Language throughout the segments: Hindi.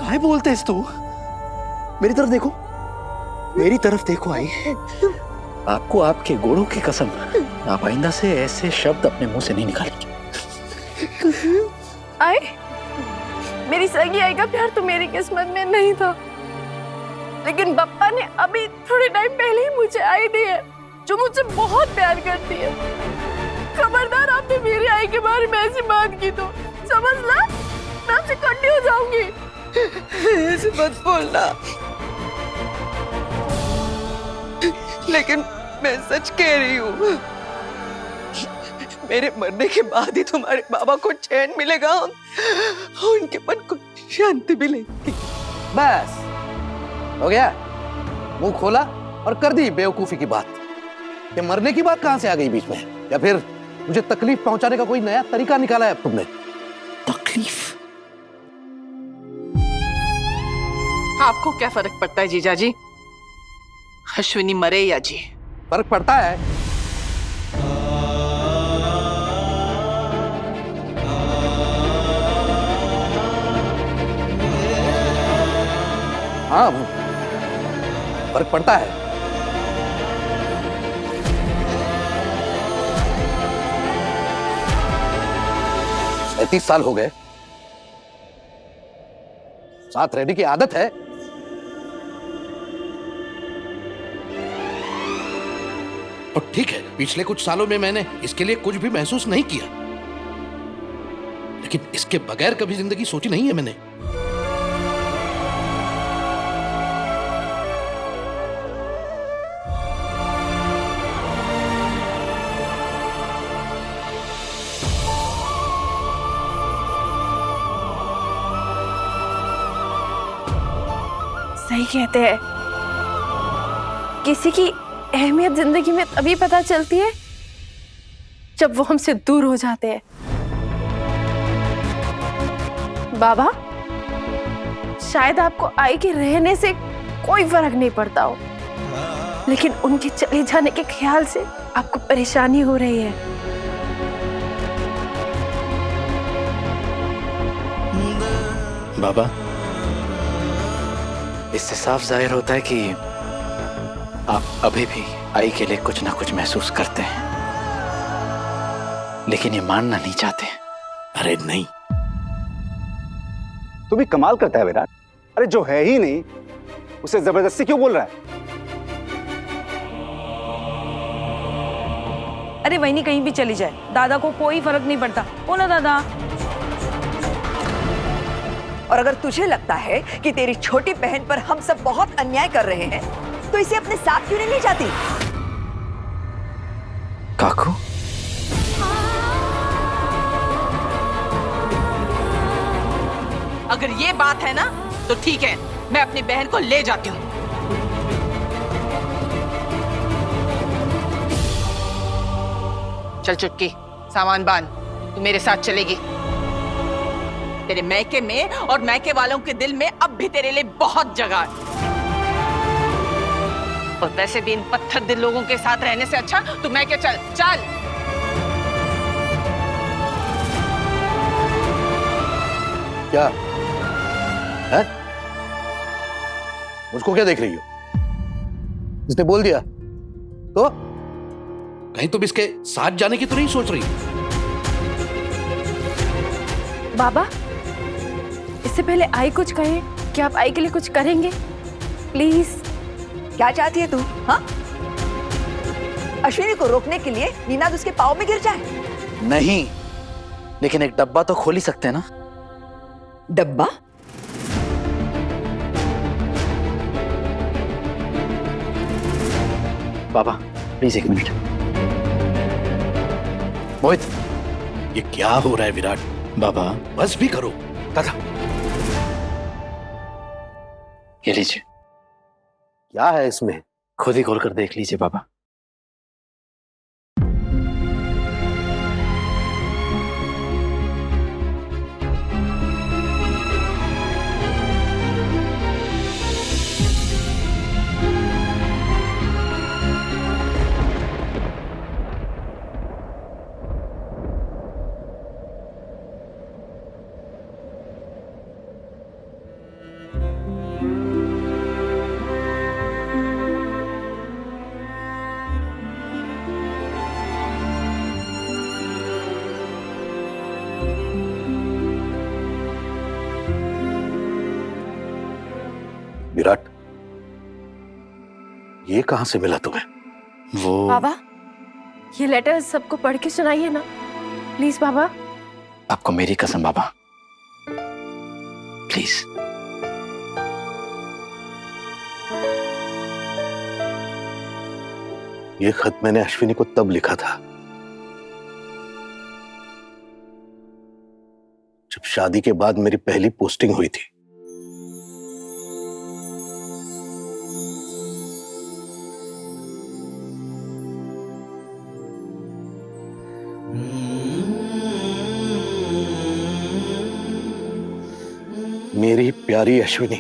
काय बोलतेस तू? मेरी तरफ देखो, मेरी तरफ देखो आई। आपको आपके गोड़ों की कसम, आप आइंदा से ऐसे शब्द अपने मुंह से नहीं निकालेंगे। आई, मेरी सगी आई का प्यार तो मेरी किस्मत में नहीं था, लेकिन बप्पा ने अभी थोड़े टाइम पहले ही मुझे आई दी है जो मुझसे बहुत प्यार करती है। खबरदार आपने मेरी आई के बारे में ऐसी बात की तो समझ ला मैं आपसे कट्टी हो जाऊंगी। ऐसे मत बोलना, लेकिन मैं सच कह रही हूँ, मेरे मरने के बाद ही तुम्हारे बाबा को चैन मिलेगा और उनके मन को शांति मिलेगी। बस हो गया, मुंह खोला और कर दी बेवकूफी की बात। ये मरने की बात कहां से आ गई बीच में? या फिर मुझे तकलीफ पहुंचाने का कोई नया तरीका निकाला है तुमने? तकलीफ? आपको क्या फर्क पड़ता है जीजा जी, अश्विनी मरे या जी? फर्क पड़ता है। हाँ, फर्क पड़ता है। 37 साल हो गए, साथ रहने की आदत है। और ठीक है, पिछले कुछ सालों में मैंने इसके लिए कुछ भी महसूस नहीं किया, लेकिन इसके बगैर कभी जिंदगी सोची नहीं है मैंने। सही कहते हैं, किसी की अहमियत जिंदगी में तभी पता चलती है जब वो हमसे दूर हो जाते हैं। बाबा, शायद आपको आई के रहने से कोई फर्क नहीं पड़ता हो, लेकिन उनके चले जाने के ख्याल से आपको परेशानी हो रही है। बाबा, इससे साफ जाहिर होता है कि आप अभी भी आई के लिए कुछ ना कुछ महसूस करते हैं, लेकिन ये मानना नहीं चाहते। अरे नहीं, तू भी कमाल करता है विराट। अरे जो है ही नहीं उसे जबरदस्ती क्यों बोल रहा है? अरे वही नहीं, कहीं भी चली जाए दादा को कोई फर्क नहीं पड़ता, हो ना दादा? और अगर तुझे लगता है कि तेरी छोटी बहन पर हम सब बहुत अन्याय कर रहे हैं, तो इसे अपने साथ क्यों नहीं ले जाती? काकू, अगर ये बात है ना तो ठीक है, मैं अपनी बहन को ले जाती हूँ। चल चुटकी, सामान बांध, तू मेरे साथ चलेगी। तेरे मैके में और मैके वालों के दिल में अब भी तेरे लिए बहुत जगह है। और वैसे भी इन पत्थर दिल लोगों के साथ रहने से अच्छा तू मैके चल चल। क्या है? मुझको क्या देख रही हो? इसने बोल दिया तो कहीं तुम इसके साथ जाने की तो नहीं सोच रही? बाबा, इससे पहले आई कुछ कहे, क्या आप आई के लिए कुछ करेंगे प्लीज? क्या चाहती है तू? हाँ, अश्विनी को रोकने के लिए नीनाद उसके पाँव में गिर जाए? नहीं, लेकिन एक डब्बा तो खोल ही सकते हैं ना। डब्बा? बाबा प्लीज एक मिनट। मोहित, ये क्या हो रहा है विराट? बाबा बस भी करो दादा। ये लीजिए, क्या है इसमें? खुद ही खोल कर देख लीजिए बाबा। विराट, ये कहां से मिला तुम्हें? वो बाबा, ये लेटर सबको पढ़ के सुनाइए ना प्लीज बाबा। आपको मेरी कसम बाबा, प्लीज। ये खत मैंने अश्विनी को तब लिखा था जब शादी के बाद मेरी पहली पोस्टिंग हुई थी। मेरी प्यारी अश्विनी,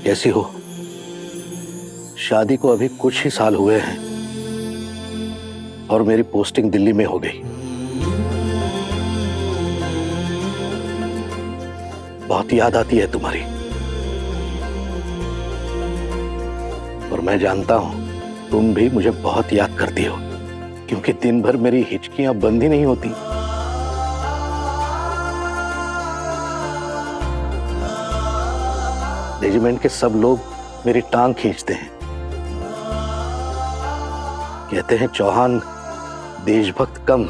कैसी हो? शादी को अभी कुछ ही साल हुए हैं और मेरी पोस्टिंग दिल्ली में हो गई। बहुत याद आती है तुम्हारी, और मैं जानता हूं तुम भी मुझे बहुत याद करती हो, क्योंकि दिन भर मेरी हिचकियां बंद ही नहीं होती। रेजिमेंट के सब लोग मेरी टांग खींचते हैं, कहते हैं चौहान देशभक्त कम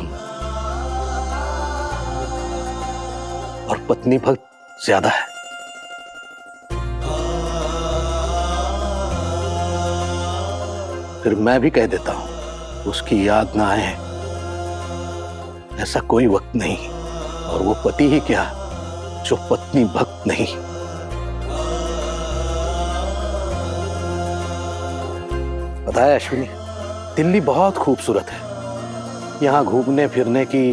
और पत्नी भक्त ज्यादा है। फिर मैं भी कह देता हूं उसकी याद ना आए, ऐसा कोई वक्त नहीं, और वो पति ही क्या जो पत्नी भक्त नहीं। पता है अश्विनी, दिल्ली बहुत खूबसूरत है। यहाँ घूमने फिरने की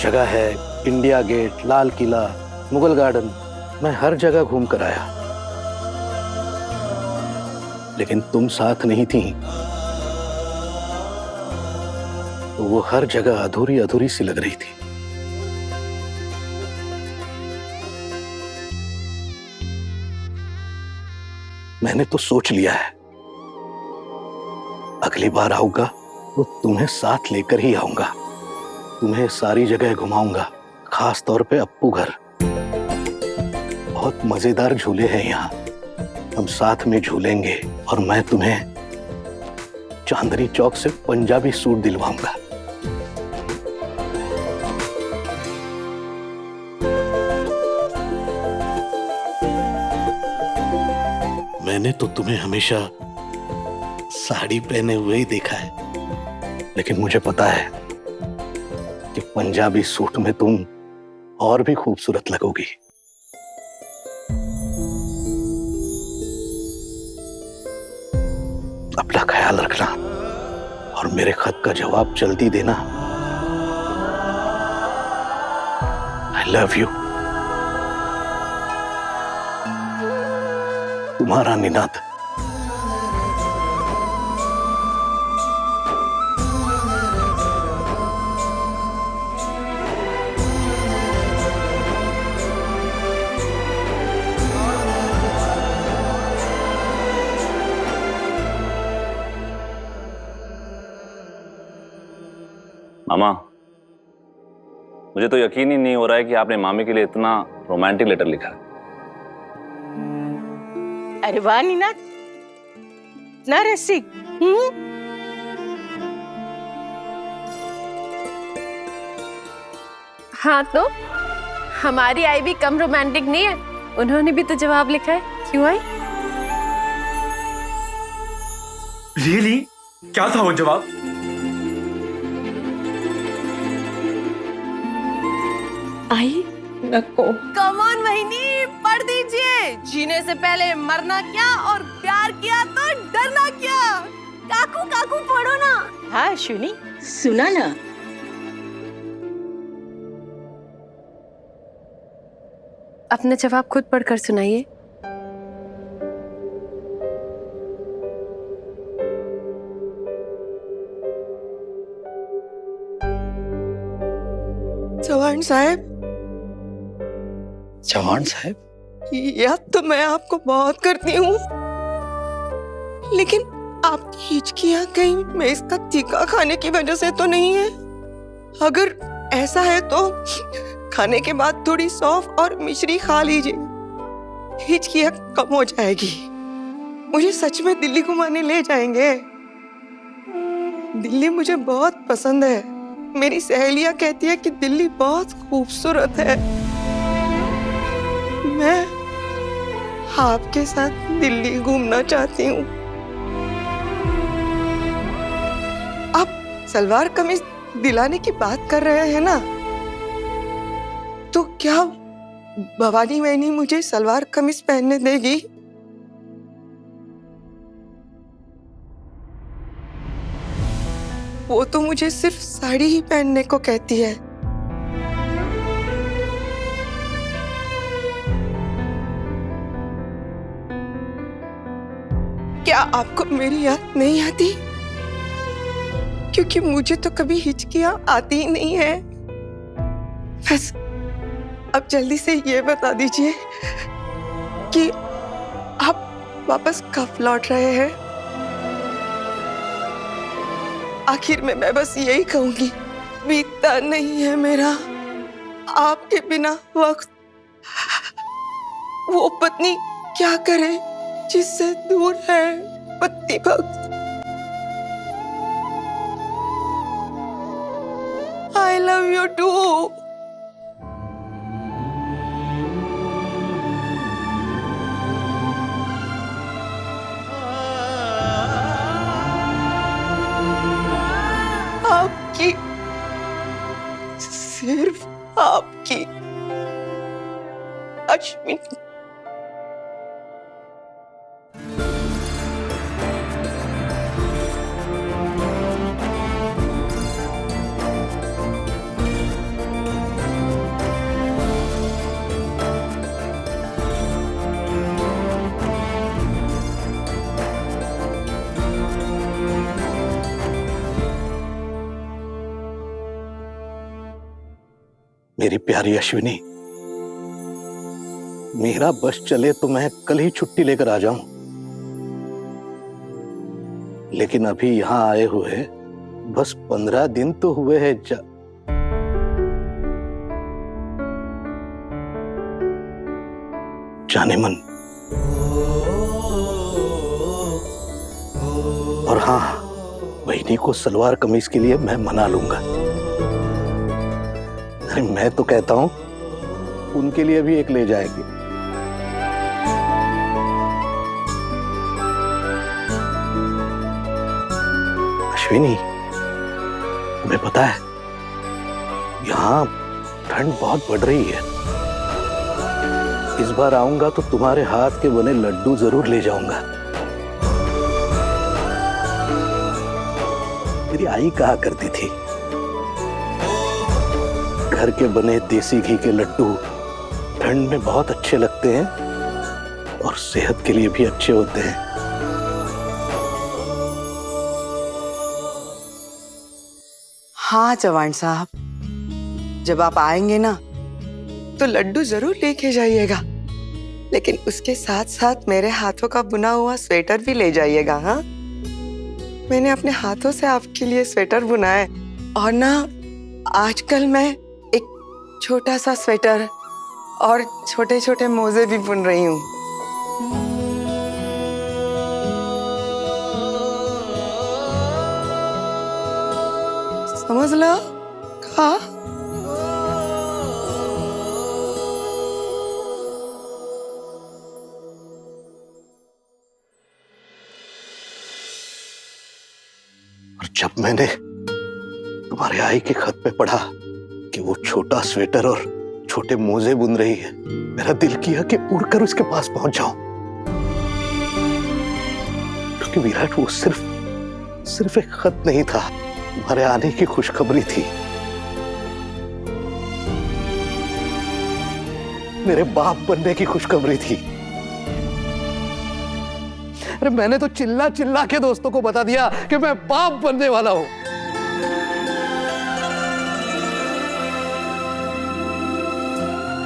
जगह है, India gate, Lal Qila, Mughal garden, मैं हर जगह घूम कर आया, लेकिन तुम साथ नहीं थी, तो वो हर जगह अधूरी अधूरी सी लग रही थी। मैंने तो सोच लिया है, अगली बार आऊंगा तो तुम्हें साथ लेकर ही आऊंगा, तुम्हें सारी जगह घुमाऊंगा, खास तौर पे अप्पू घर। बहुत मजेदार झूले हैं यहाँ, हम साथ में झूलेंगे और मैं तुम्हें चांदनी चौक से पंजाबी सूट दिलवाऊंगा। मैंने तो तुम्हें हमेशा साड़ी पहने हुए ही देखा है, लेकिन मुझे पता है कि पंजाबी सूट में तुम और भी खूबसूरत लगोगी। अपना ख्याल रखना और मेरे खत का जवाब जल्दी देना। I love you. तुम्हारा निनाद। मामा, मुझे तो यकीन ही नहीं हो रहा है कि आपने मामी के लिए इतना रोमांटिक लेटर लिखा है। अरे वाह नीना, ना रसिक। हाँ तो हमारी आई भी कम रोमांटिक नहीं है, उन्होंने भी तो जवाब लिखा है। क्यों आई? रियली? क्या था वो जवाब? आई नको। कम ऑन वहीनी, पढ़ दीजिए। जीने से पहले मरना क्या और प्यार किया तो डरना क्या। काकू काकू पढ़ो ना। हाँ अश्विनी, सुना ना। अपना जवाब खुद पढ़कर सुनाइए। चौहान साहब। चौहान साहब? याद तो मैं आपको बहुत करती हूँ, लेकिन आपकी हिचकियाँ कहीं मैं इसका तीखा खाने की वजह से तो नहीं है? अगर ऐसा है तो खाने के बाद थोड़ी सौंफ और मिश्री खा लीजिए, हिचकियाँ कम हो जाएगी। मुझे सच में दिल्ली घुमाने ले जाएंगे। दिल्ली मुझे बहुत पसंद है। मेरी सहेलियां कहती है कि दिल्ली बहुत खूबसूरत है। मैं आपके साथ दिल्ली घूमना चाहती हूँ। आप सलवार कमीज दिलाने की बात कर रहे हैं ना, तो क्या भवानी मैनी मुझे सलवार कमीज पहनने देगी? वो तो मुझे सिर्फ साड़ी ही पहनने को कहती है। क्या आपको मेरी याद नहीं आती? क्योंकि मुझे तो कभी हिचकियां आती ही नहीं है। बस अब जल्दी से ये बता दीजिए कि आप वापस कब लौट रहे हैं? आखिर में मैं बस यही कहूंगी, बीतता नहीं है मेरा आपके बिना वक्त। वो पत्नी क्या करे जिससे दूर है पति भक्त। I love you too. आपकी, सिर्फ आपकी अश्विनी। मेरी प्यारी अश्विनी, मेरा बस चले तो मैं कल ही छुट्टी लेकर आ जाऊं, लेकिन अभी यहां आए हुए बस 15 दिन तो हुए हैं। जाने मन। और हाँ, बहनी को सलवार कमीज के लिए मैं मना लूंगा। अरे मैं तो कहता हूं उनके लिए भी एक ले जाएंगे। अश्विनी, तुम्हें पता है यहां ठंड बहुत बढ़ रही है। इस बार आऊंगा तो तुम्हारे हाथ के बने लड्डू जरूर ले जाऊंगा। मेरी आई कहा करती थी, घर के बने देसी घी के लड्डू ठंड में बहुत अच्छे लगते हैं और सेहत के लिए भी अच्छे होते हैं। हाँ चौहान साहब, जब आप आएंगे ना तो लड्डू जरूर लेके जाइएगा, लेकिन उसके साथ साथ मेरे हाथों का बुना हुआ स्वेटर भी ले जाइएगा। हाँ, मैंने अपने हाथों से आपके लिए स्वेटर बुना है। और ना, आजकल मैं एक छोटा सा स्वेटर और छोटे छोटे मोजे भी बुन रही हूँ। समझ लो। हाँ, और जब मैंने तुम्हारे आई के खत पे पढ़ा कि वो छोटा स्वेटर और छोटे मोजे बुन रही है, मेरा दिल किया कि उड़कर उसके पास पहुंच जाऊं, क्योंकि विराट वो सिर्फ एक खत नहीं था, तुम्हारे आने की खुशखबरी थी। मेरे बाप बनने की खुशखबरी थी। अरे मैंने तो चिल्ला चिल्ला के दोस्तों को बता दिया कि मैं बाप बनने वाला हूं।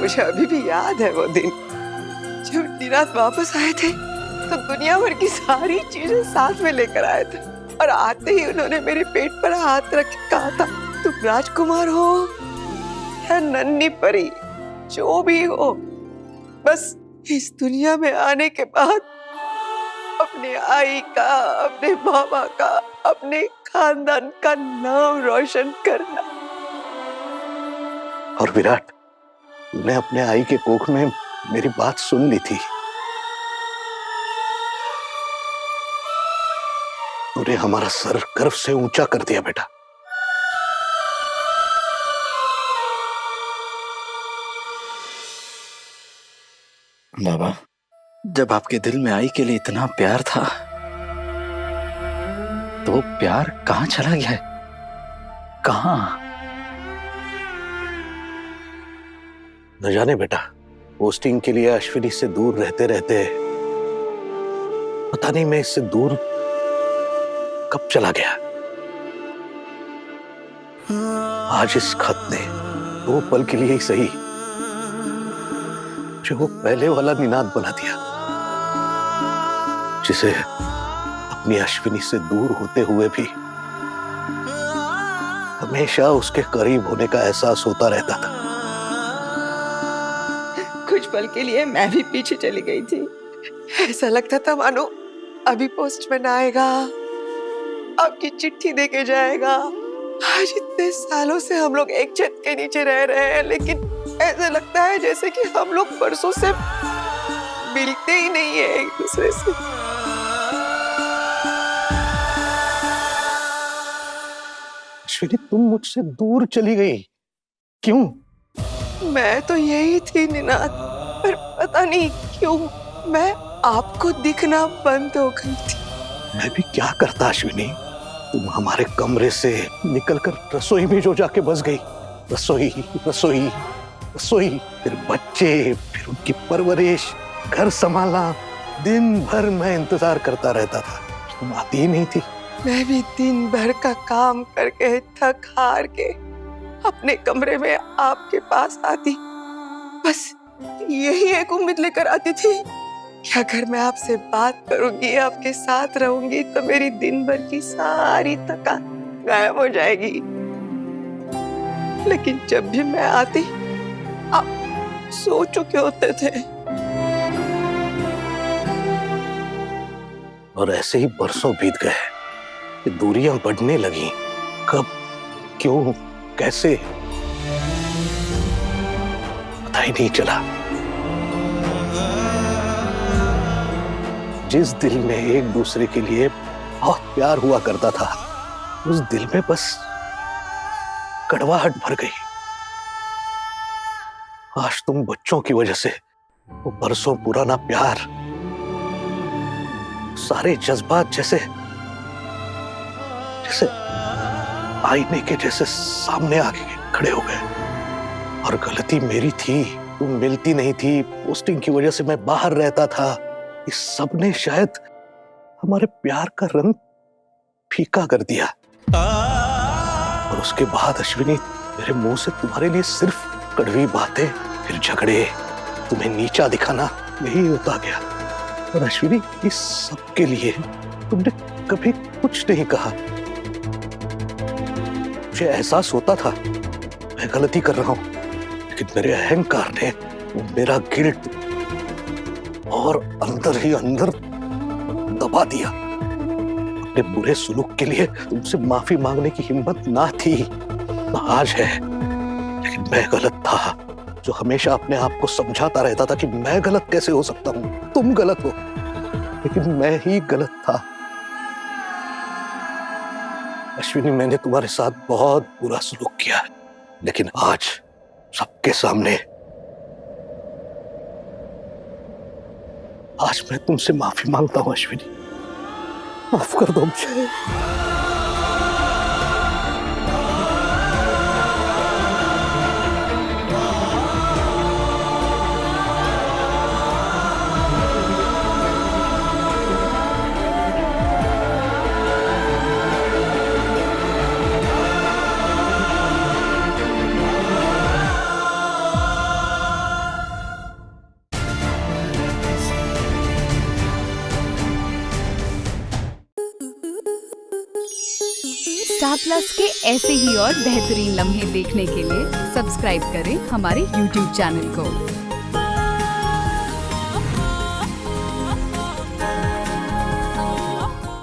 मुझे अभी भी याद है वो दिन जब निरात वापस आए थे तो दुनिया भर की सारी चीजें साथ में लेकर आए थे, और आते ही उन्होंने मेरे पेट पर हाथ रख के कहा था, तुम राजकुमार हो या नन्ही परी, जो भी हो, बस इस दुनिया में आने के बाद अपने आई का, अपने बाबा का, अपने खानदान का नाम रोशन करना। और विराट, तूने अपने आई के कोख में मेरी बात सुन ली थी। तूने हमारा सर गर्व से ऊंचा कर दिया बेटा। बाबा, जब आपके दिल में आई के लिए इतना प्यार था, तो वो प्यार कहां चला गया है? कहां? न जाने बेटा, पोस्टिंग के लिए अश्विनी से दूर रहते रहते पता नहीं मैं इससे दूर कब चला गया। आज इस खत ने 2 पल के लिए ही सही जो वो पहले वाला निनाद बना दिया, जिसे अपनी अश्विनी से दूर होते हुए भी हमेशा उसके करीब होने का एहसास होता रहता था। कुछ पल के लिए मैं भी पीछे चली गई थी। ऐसा लगता था मानो अभी पोस्टमैन आएगा, आपकी चिट्ठी देके जाएगा। आज इतने सालों से हम लोग एक छत के नीचे रह रहे हैं, लेकिन ऐसा लगता है जैसे कि हम लोग बरसों से मिलते ही नहीं है एक दूसरे से। अश्विनी, तुम मुझसे दूर चली गई, क्यों? मैं तो यही थी निनाद, पर पता नहीं क्यों मैं आपको दिखना बंद हो गई थी। मैं भी क्या करता अश्विनी, तुम हमारे कमरे से निकलकर रसोई में जो जाके बस गई। रसोई रसोई रसोई, फिर बच्चे, फिर उनकी परवरिश, घर संभालना। दिन भर मैं इंतजार करता रहता था, तुम आती ही नहीं थी। मैं भी दिन भर का काम करके थक हार के अपने कमरे में आपके पास आती, बस यही एक उम्मीद लेकर आती थी कि अगर मैं आपसे बात करूंगी, आपके साथ रहूंगी, तो मेरी दिन भर की सारी थकान गायब हो जाएगी। लेकिन जब भी मैं आती, आप सो चुके होते थे। और ऐसे ही बरसों बीत गए, ये दूरियां बढ़ने लगी। कब, क्यों, कैसे, पता ही नहीं चला। जिस दिल में एक दूसरे के लिए बहुत प्यार हुआ करता था, उस दिल में बस कड़वाहट भर गई। आज तुम बच्चों की वजह से वो बरसों पुराना प्यार, सारे जज्बात जैसे जैसे आईने के जैसे सामने आके खड़े हो गए। और गलती मेरी थी, तुम मिलती नहीं थी, पोस्टिंग की वजह से मैं बाहर रहता था। इस सब ने शायद हमारे प्यार का रंग फीका कर दिया। और उसके बाद अश्विनी, मेरे मुंह से तुम्हारे लिए सिर्फ कड़वी बातें, फिर झगड़े, तुम्हें नीचा दिखाना, यही होता गया। और अश्विनी, इस सब के लिए तुमने कभी कुछ नहीं कहा। मुझे एहसास होता था मैं गलती कर रहा हूं, लेकिन मेरे अहंकार ने मेरा गिल्ट और अंदर ही अंदर दबा दिया। अपने बुरे सुलूक के लिए तुमसे माफी मांगने की हिम्मत ना थी, ना आज है। लेकिन मैं गलत था, जो हमेशा अपने आप को समझाता रहता था कि मैं गलत कैसे हो सकता हूं, तुम गलत हो, लेकिन मैं ही गलत था। अश्विनी, मैंने तुम्हारे साथ बहुत बुरा सलूक किया, लेकिन आज सबके सामने आज मैं तुमसे माफी मांगता हूं। अश्विनी, माफ कर दो मुझे। स्टार प्लस के ऐसे ही और बेहतरीन लम्हे देखने के लिए सब्सक्राइब करें हमारे YouTube चैनल को।